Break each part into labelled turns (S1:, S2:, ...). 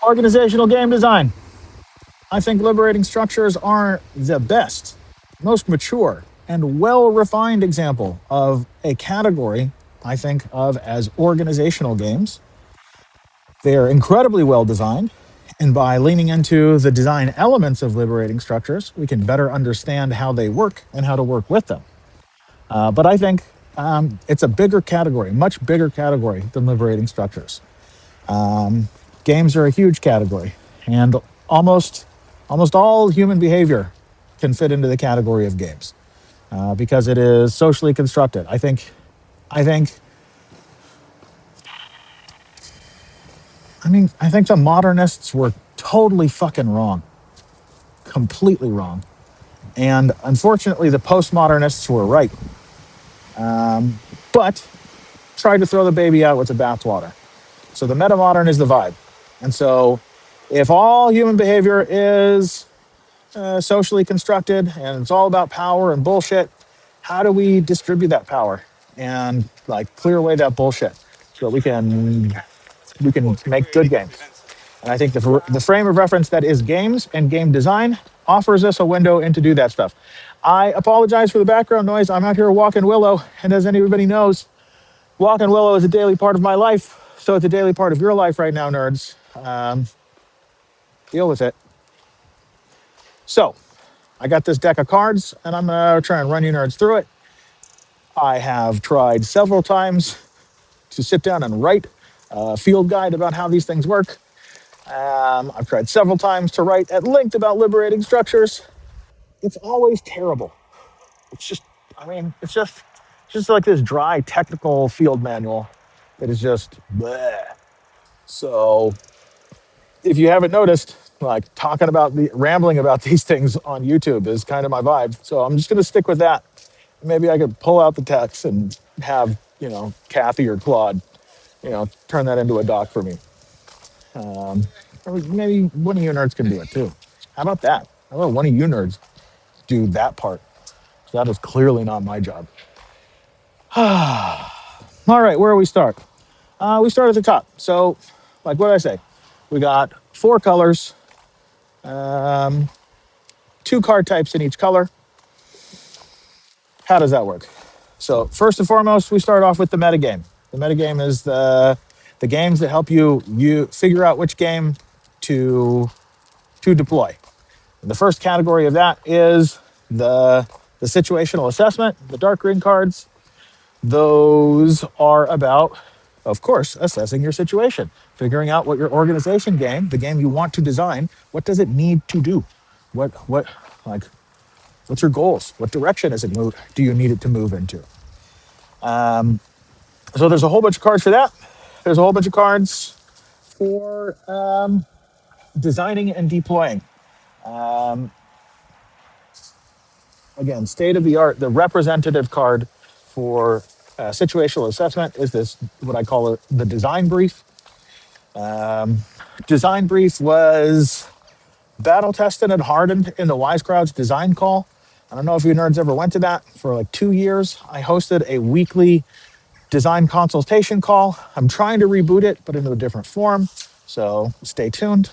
S1: Organizational game design. I think liberating structures are the best, most mature, and well refined example of a category I think of as organizational games. They are incredibly well designed, and by leaning into the design elements of liberating structures, we can better understand how they work and how to work with them. But I think it's a bigger category, much bigger category than liberating structures. Um, Games are a huge category, and almost almost all human behavior can fit into the category of games because it is socially constructed. I think the modernists were totally fucking wrong, completely wrong, and unfortunately, the postmodernists were right. But tried to throw the baby out with the bathwater. So the metamodern is the vibe, and so if all human behavior is socially constructed and it's all about power and bullshit, how do we distribute that power and like clear away that bullshit so that we can make good games? And I think the frame of reference that is games and game design offers us a window in to do that stuff. I apologize for the background noise. I'm out here walking Willow, and as anybody knows, walking Willow is a daily part of my life. So it's a daily part of your life right now, nerds. Deal with it. So I got this deck of cards, and I'm gonna try and run you nerds through it. I have tried several times to sit down and write a field guide about how these things work. I've tried several times to write at length about liberating structures. It's always terrible. It's just, it's just like this dry technical field manual that is just bleh. So if you haven't noticed, like talking about the rambling about these things on YouTube is kind of my vibe. So I'm just going to stick with that. Maybe I could pull out the text and have, Kathy or Claude, turn that into a doc for me. Um, or maybe one of you nerds can do it too. How about that? How about one of you nerds do that part? So that is clearly not my job. All right, where do we start? We start at the top. So, like what did I say? We got four colors, um, two card types in each color. How does that work? So, first and foremost, we start off with the metagame. The metagame is the games that help you figure out which game to deploy. And the first category of that is the situational assessment, the dark green cards. Those are about, of course, assessing your situation, figuring out what your organization game, the game you want to design, what does it need to do? What like what's your goals? What direction is it move? Do you need it to move into? Um, so there's a whole bunch of cards for that. There's a whole bunch of cards for designing and deploying. Um, Again, state of the art, the representative card for situational assessment is this, what I call it, the design brief. Um, Design brief was battle tested and hardened in the Wise Crowd's design call. I don't know if you nerds ever went to that. For like 2 years, I hosted a weekly design consultation call. I'm trying to reboot it, but into a different form. So stay tuned.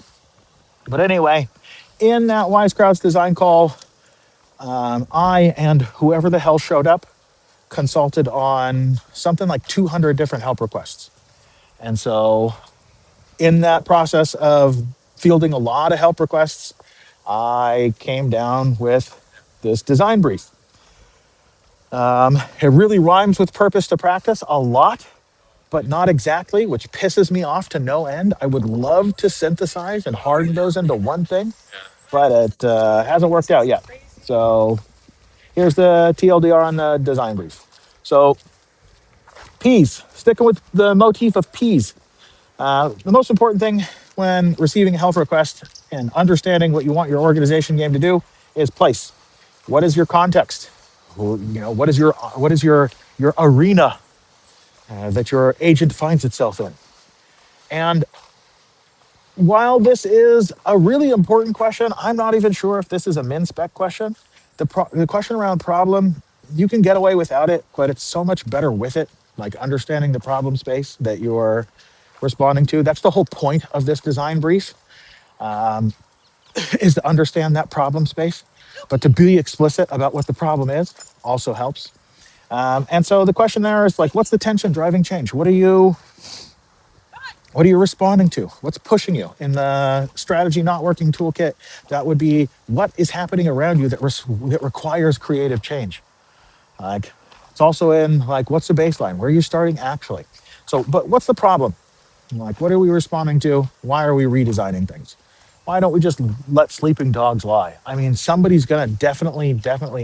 S1: But anyway, in that Wise Crowd's design call, I and whoever the hell showed up consulted on something like 200 different help requests. And so, in that process of fielding a lot of help requests, I came down with this design brief. It really rhymes with purpose to practice a lot, but not exactly, which pisses me off to no end. I would love to synthesize and harden those into one thing, but it hasn't worked out yet. So here's the TLDR on the design brief. So P's, sticking with the motif of P's. The most important thing when receiving a help request and understanding what you want your organization game to do is place. What is your context? What is your arena that your agent finds itself in? And while this is a really important question, I'm not even sure if this is a min spec question. The question around problem, you can get away without it, but it's so much better with it, like understanding the problem space that you're responding to. That's the whole point of this design brief. is to understand that problem space, but to be explicit about what the problem is also helps. And so the question there is like, what's the tension driving change? What are you responding to? What's pushing you in the strategy not working toolkit? That would be what is happening around you that requires creative change. Like it's also in like what's the baseline? Where are you starting actually? So, but what's the problem? Like what are we responding to? Why are we redesigning things? Why don't we just let sleeping dogs lie? I mean, somebody's gonna definitely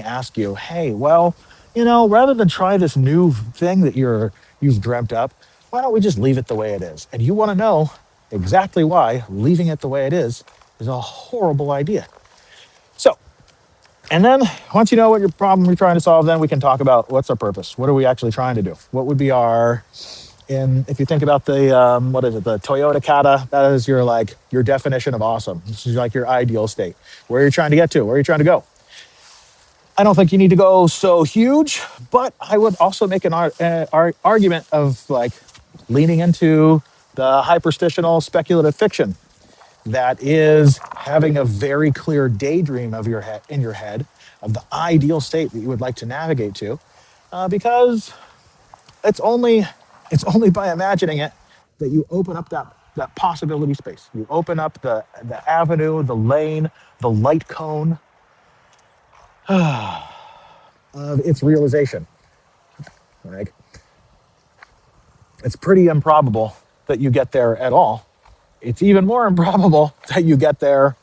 S1: ask you, hey, well, rather than try this new thing that you've dreamt up, why don't we just leave it the way it is? And you want to know exactly why leaving it the way it is a horrible idea. So, and then once you know what your problem you're trying to solve, then we can talk about what's our purpose. What are we actually trying to do? What would be our if you think about the what is it, the Toyota Kata, that is your definition of awesome. This is like your ideal state. Where are you trying to get to? Where are you trying to go? I don't think you need to go so huge, but I would also make an argument of like leaning into the hyperstitional speculative fiction that is having a very clear daydream of your head in your head of the ideal state that you would like to navigate to, because it's only by imagining it that you open up that possibility space. You open up the avenue, the lane, the light cone of its realization. Like it's pretty improbable that you get there at all. It's even more improbable that you get there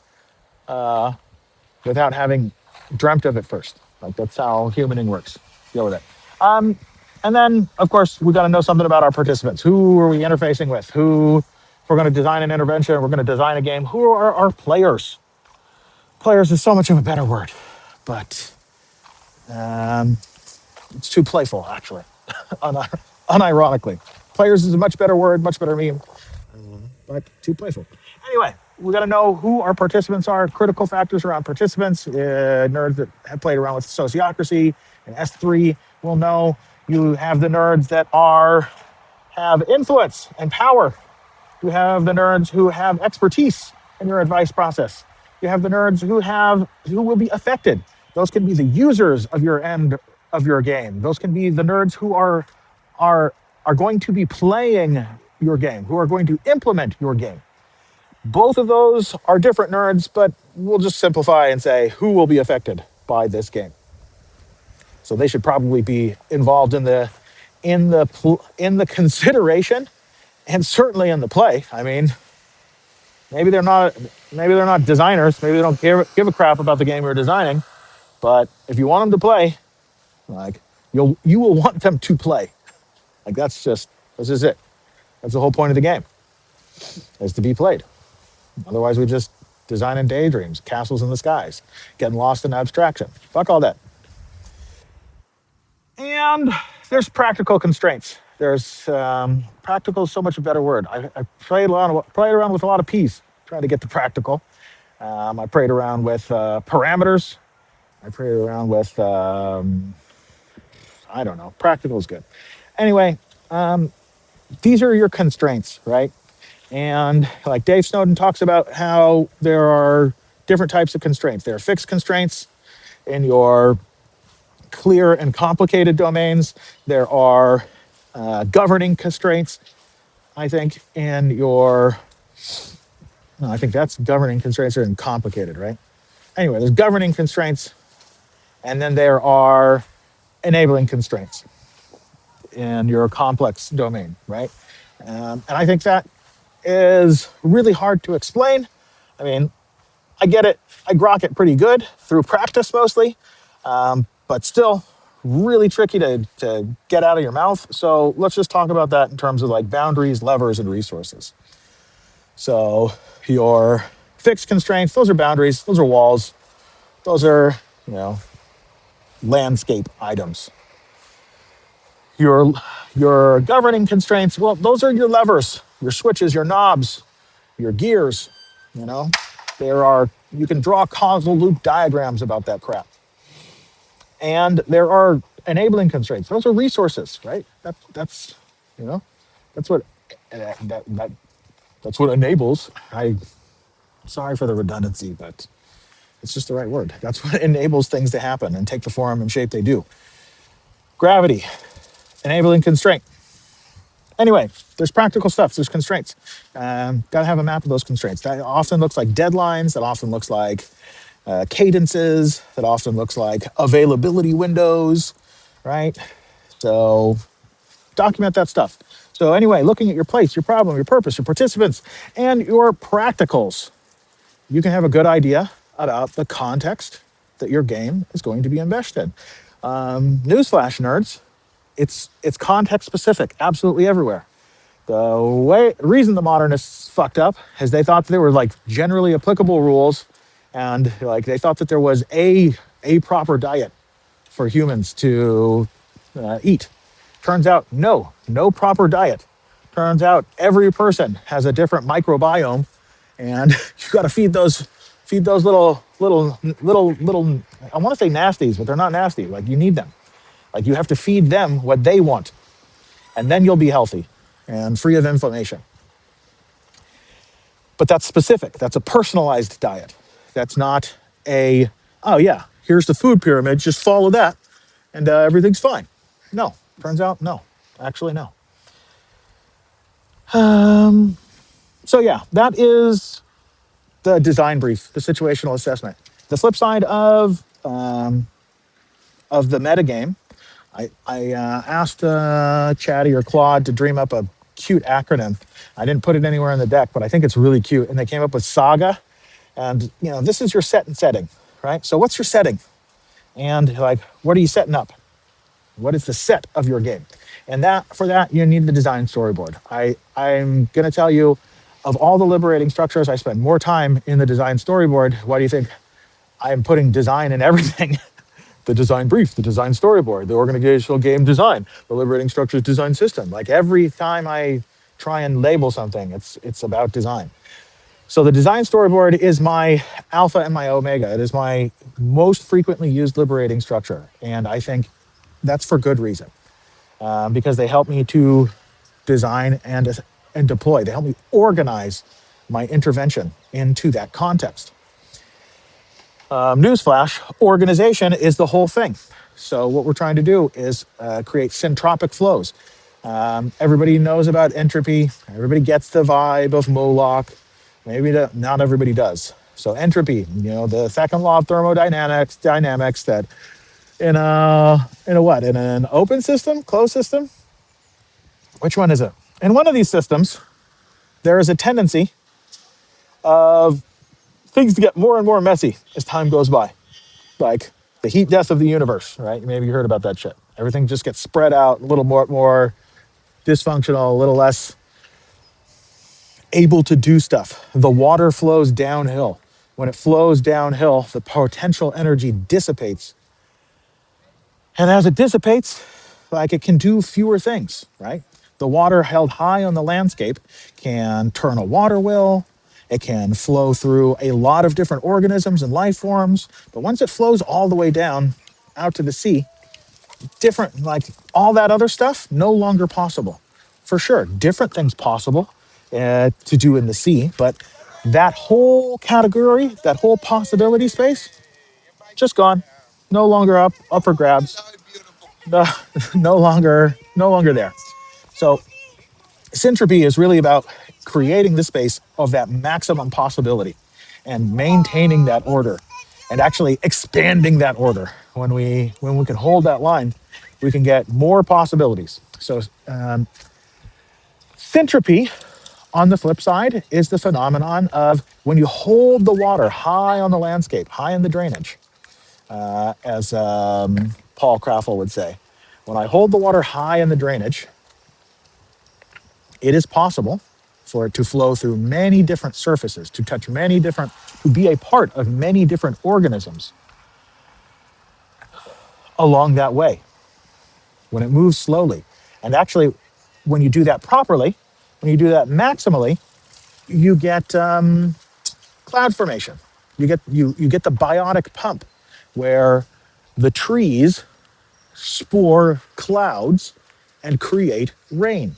S1: without having dreamt of it first. Like that's how humaning works. Deal with it. Um, and then, of course, we got to know something about our participants. Who are we interfacing with? If we're going to design an intervention, we're going to design a game. Who are our players? Players is so much of a better word, but um, it's too playful, actually. Un- Unironically, players is a much better word, much better meme, but too playful. Anyway, we got to know who our participants are, critical factors around participants. Nerds that have played around with sociocracy and S3 will know you have the nerds that have influence and power. You have the nerds who have expertise in your advice process. You have the nerds who will be affected. Those can be the users of your end of your game. Those can be the nerds who are are going to be playing your game, who are going to implement your game. Both of those are different nerds, but we'll just simplify and say who will be affected by this game. So they should probably be involved in the consideration and certainly in the play. I mean, maybe they're not designers, maybe they don't give a crap about the game you're designing, but if you want them to play, like you will want them to play. Like that's just it. That's the whole point of the game, is to be played. Otherwise, we just design in daydreams, castles in the skies, getting lost in abstraction. Fuck all that. And there's practical constraints. There's practical is so much a better word. I played around with a lot of P's trying to get to practical. I played around with parameters. I played around with I don't know. Practical is good. Anyway, these are your constraints, right? And like Dave Snowden talks about how there are different types of constraints. There are fixed constraints in your clear and complicated domains. There are governing constraints, I think, in your. No, I think that's governing constraints are in complicated, right? Anyway, there's governing constraints, and then there are enabling constraints in your complex domain, right? And I think that is really hard to explain. I mean, I get it. I grok it pretty good through practice mostly, but still really tricky to get out of your mouth. So let's just talk about that in terms of like boundaries, levers, and resources. So your fixed constraints, those are boundaries, those are walls, those are, you know, landscape items. Your governing constraints, well, those are your levers, your switches, your knobs, your gears, you know. You can draw causal loop diagrams about that crap. And there are enabling constraints. Those are resources, right? That's you know, that's what that that's what enables. Sorry for the redundancy, but it's just the right word. That's what enables things to happen and take the form and shape they do. Gravity, enabling constraint. Anyway, there's practical stuff. There's constraints. Got to have a map of those constraints. That often looks like deadlines. That often looks like cadences. That often looks like availability windows, right? So document that stuff. So anyway, looking at your place, your problem, your purpose, your participants, and your practicals, you can have a good idea about the context that your game is going to be enmeshed in. Newsflash, nerds, it's context specific, absolutely everywhere. The reason the modernists fucked up is they thought there were like generally applicable rules, and like they thought that there was a proper diet for humans to eat. Turns out no proper diet. Turns out every person has a different microbiome, and you got to feed those little. I want to say nasties, but they're not nasty. Like you need them. Like you have to feed them what they want, and then you'll be healthy and free of inflammation. But that's specific. That's a personalized diet. That's not a, oh yeah, here's the food pyramid, just follow that and everything's fine. No, turns out no, actually no. So yeah, that is the design brief, the situational assessment. The flip side of the metagame, I asked Chatty or Claude to dream up a cute acronym. I didn't put it anywhere in the deck, but I think it's really cute. And they came up with Saga. And this is your set and setting, right? So what's your setting? And like, what are you setting up? What is the set of your game? And for that, you need the design storyboard. I'm going to tell you, of all the liberating structures, I spend more time in the design storyboard. Why do you think I'm putting design in everything? The design brief, the design storyboard, the organizational game design, the liberating structures design system. Like every time I try and label something, it's about design. So the design storyboard is my alpha and my omega. It is my most frequently used liberating structure. And I think that's for good reason, because they help me to design and deploy. They help me organize my intervention into that context. Newsflash, organization is the whole thing. So what we're trying to do is create syntropic flows. Everybody knows about entropy. Everybody gets the vibe of Moloch. Maybe not everybody does. So entropy, the second law of thermodynamics, that in an open system, closed system? Which one is it? In one of these systems, there is a tendency of things to get more and more messy as time goes by. Like the heat death of the universe, right? Maybe you heard about that shit. Everything just gets spread out, a little more dysfunctional, a little less able to do stuff. The water flows downhill. When it flows downhill, the potential energy dissipates. And as it dissipates, like it can do fewer things, right? The water held high on the landscape can turn a water wheel. It can flow through a lot of different organisms and life forms. But once it flows all the way down out to the sea, different, like all that other stuff, no longer possible. For sure, different things possible to do in the sea, but that whole category, that whole possibility space, just gone. No longer up for grabs. No, no longer there. So syntropy is really about creating the space of that maximum possibility and maintaining that order and actually expanding that order. When we can hold that line, we can get more possibilities. So syntropy, on the flip side, is the phenomenon of when you hold the water high on the landscape, high in the drainage, as Paul Kraffel would say. When I hold the water high in the drainage, it is possible for it to flow through many different surfaces, to touch many different, to be a part of many different organisms along that way when it moves slowly. And actually, when you do that properly, when you do that maximally, you get cloud formation. You get the biotic pump where the trees spore clouds and create rain.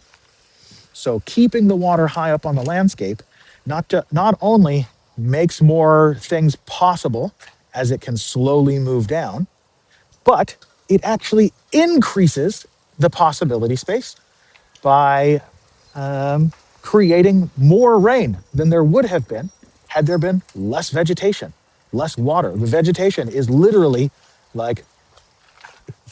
S1: So keeping the water high up on the landscape not only makes more things possible as it can slowly move down, but it actually increases the possibility space by creating more rain than there would have been had there been less vegetation, less water. The vegetation is literally like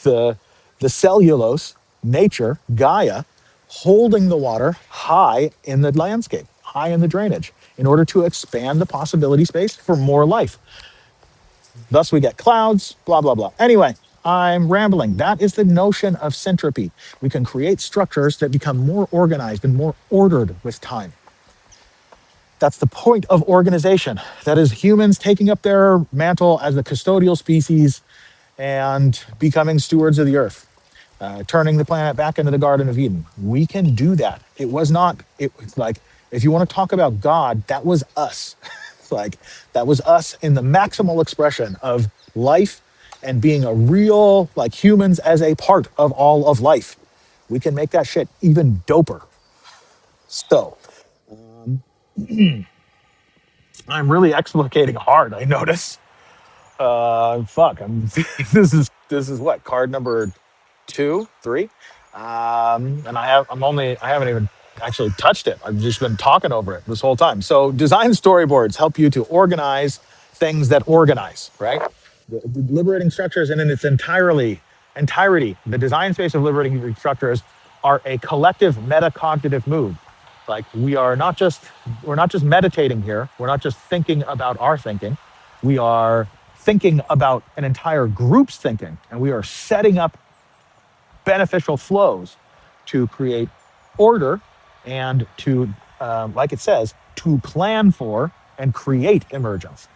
S1: the the cellulose, nature, Gaia, holding the water high in the landscape, high in the drainage, in order to expand the possibility space for more life. Thus, we get clouds, blah, blah, blah. Anyway, I'm rambling. That is the notion of syntropy. We can create structures that become more organized and more ordered with time. That's the point of organization. That is humans taking up their mantle as the custodial species and becoming stewards of the earth, turning the planet back into the Garden of Eden. We can do that. It was not, it was like, if you want to talk about God, that was us. It's like, that was us in the maximal expression of life and being a real, like humans as a part of all of life. We can make that shit even doper. So, I'm really explicating hard, I notice. Fuck. This is what, card number two, three, and I haven't even actually touched it. I've just been talking over it this whole time. So design storyboards help you to organize things that organize, right? The liberating structures, and in its entirety, the design space of liberating structures are a collective metacognitive mood. Like we're not just meditating here. We're not just thinking about our thinking. We are thinking about an entire group's thinking, and we are setting up beneficial flows to create order and to, like it says, to plan for and create emergence.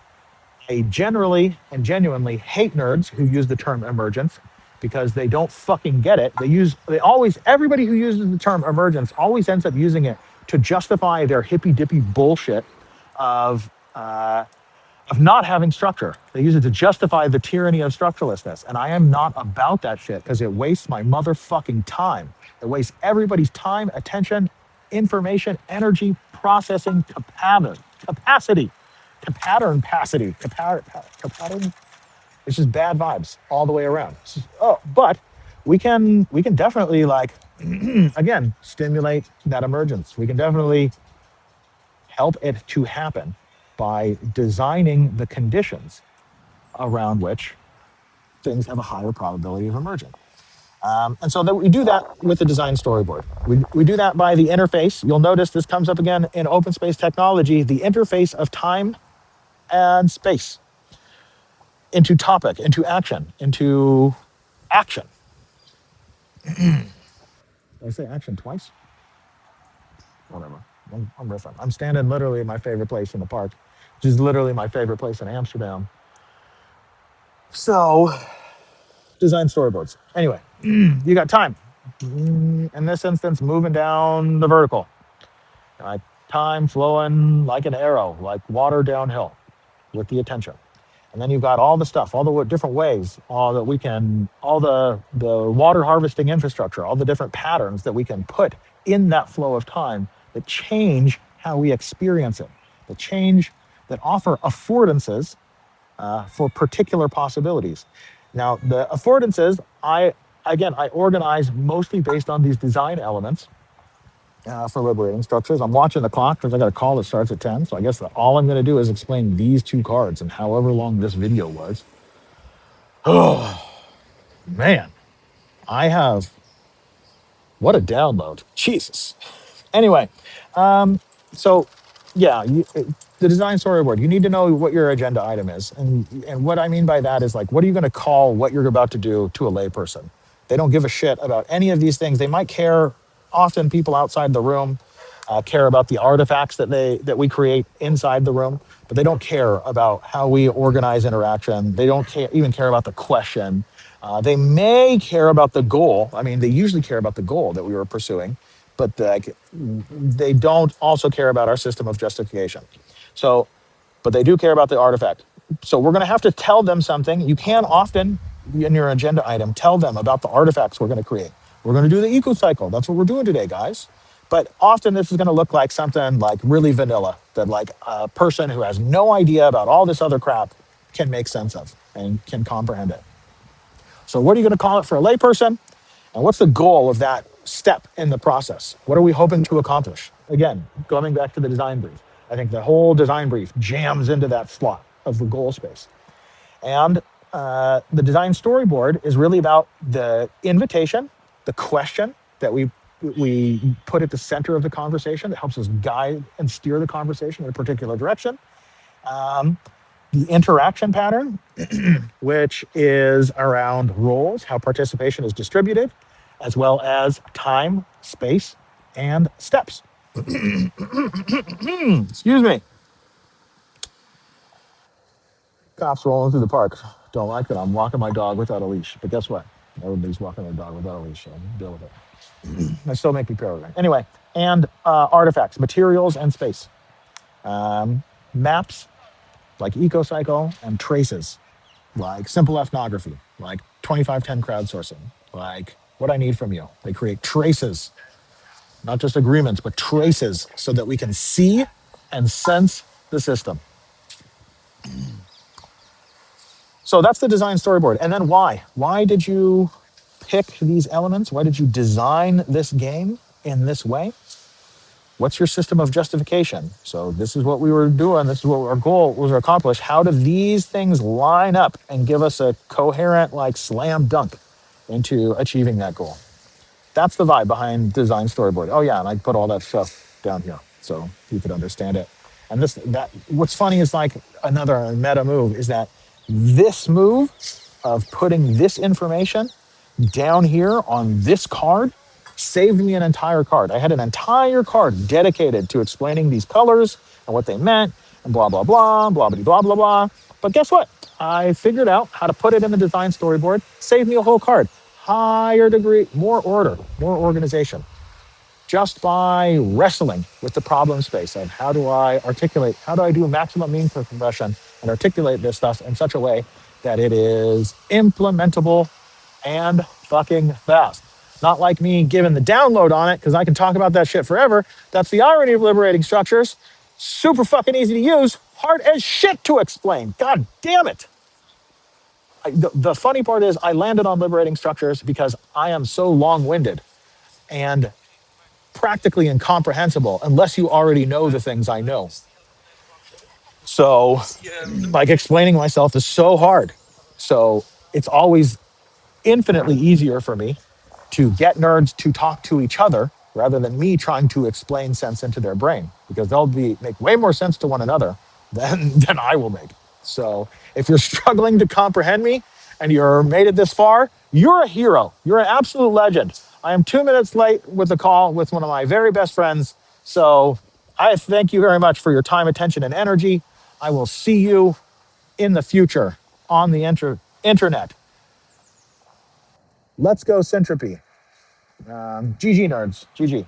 S1: I generally and genuinely hate nerds who use the term emergence because they don't fucking get it. Everybody who uses the term emergence always ends up using it to justify their hippy dippy bullshit of not having structure. They use it to justify the tyranny of structurelessness. And I am not about that shit because it wastes my motherfucking time. It wastes everybody's time, attention, information, energy, processing, capacity, capattern. It's just bad vibes all the way around. But we can definitely like, again, stimulate that emergence. We can definitely help it to happen by designing the conditions around which things have a higher probability of emerging. And so that we do that with the design storyboard. We do that by the interface. You'll notice this comes up again in open space technology, the interface of time and space into topic, into action, into action. Did I say action twice? Whatever. I'm riffing. I'm standing literally in my favorite place in the park, which is literally my favorite place in Amsterdam. So, design storyboards. Anyway, you got time. In this instance, moving down the vertical. Like time flowing like an arrow, like water downhill with the attention. And then you've got all the stuff, all the different ways, all that we can, all the water harvesting infrastructure, all the different patterns that we can put in that flow of time that change how we experience it, that offer affordances for particular possibilities. Now, the affordances, I organize mostly based on these design elements for liberating structures. I'm watching the clock because I got a call that starts at 10. So I guess that all I'm going to do is explain these two cards and however long this video was. Oh, man. I have, what a download. Jesus. Anyway, so yeah, the design storyboard, you need to know what your agenda item is. And what I mean by that is like, what are you going to call what you're about to do to a layperson? They don't give a shit about any of these things. They might care, often people outside the room care about the artifacts that we create inside the room, but they don't care about how we organize interaction. They don't even care about the question. They may care about the goal. I mean, they usually care about the goal that we were pursuing, but they don't also care about our system of justification. So, but they do care about the artifact. So we're going to have to tell them something. You can often, in your agenda item, tell them about the artifacts we're going to create. We're going to do the eco cycle. That's what we're doing today, guys. But often this is going to look like something like really vanilla that like a person who has no idea about all this other crap can make sense of and can comprehend it. So what are you going to call it for a layperson? And what's the goal of that step in the process? What are we hoping to accomplish? Again, going back to the design brief, I think the whole design brief jams into that slot of the goal space. And the design storyboard is really about the invitation, the question that we put at the center of the conversation that helps us guide and steer the conversation in a particular direction. Um, the interaction pattern, which is around roles, how participation is distributed, as well as time, space, and steps. Excuse me. Cops rolling through the park. Don't like that. I'm walking my dog without a leash. But guess what? Everybody's walking their dog without a leash, so deal with it. I still make me paranoid. Anyway, and artifacts, materials, and space. Maps, like EcoCycle, and traces, like simple ethnography, like 2510 crowdsourcing, like what I need from you. They create traces, not just agreements, but traces so that we can see and sense the system. So that's the design storyboard. And then why? Why did you pick these elements? Why did you design this game in this way? What's your system of justification? So this is what we were doing. This is what our goal was accomplished. How do these things line up and give us a coherent, like slam dunk into achieving that goal? That's the vibe behind design storyboard. Oh yeah, and I put all that stuff down here so you could understand it. And what's funny is like another meta move is that this move of putting this information down here on this card saved me an entire card. I had an entire card dedicated to explaining these colors and what they meant and blah, blah, blah, blah, blah, blah, blah, blah. But guess what? I figured out how to put it in the design storyboard, saved me a whole card. Higher degree, more order, more organization, just by wrestling with the problem space of how do I do maximum mean progression and articulate this stuff in such a way that it is implementable and fucking fast. Not like me giving the download on it because I can talk about that shit forever. That's the irony of liberating structures. Super fucking easy to use, hard as shit to explain. God damn it. The funny part is I landed on liberating structures because I am so long-winded and practically incomprehensible unless you already know the things I know. So, like explaining myself is so hard. So it's always infinitely easier for me to get nerds to talk to each other rather than me trying to explain sense into their brain because make way more sense to one another than I will make. So if you're struggling to comprehend me and you're made it this far, you're a hero. You're an absolute legend. I am 2 minutes late with the call with one of my very best friends. So I thank you very much for your time, attention, and energy. I will see you in the future on the internet. Let's go Centropy. GG nerds. GG.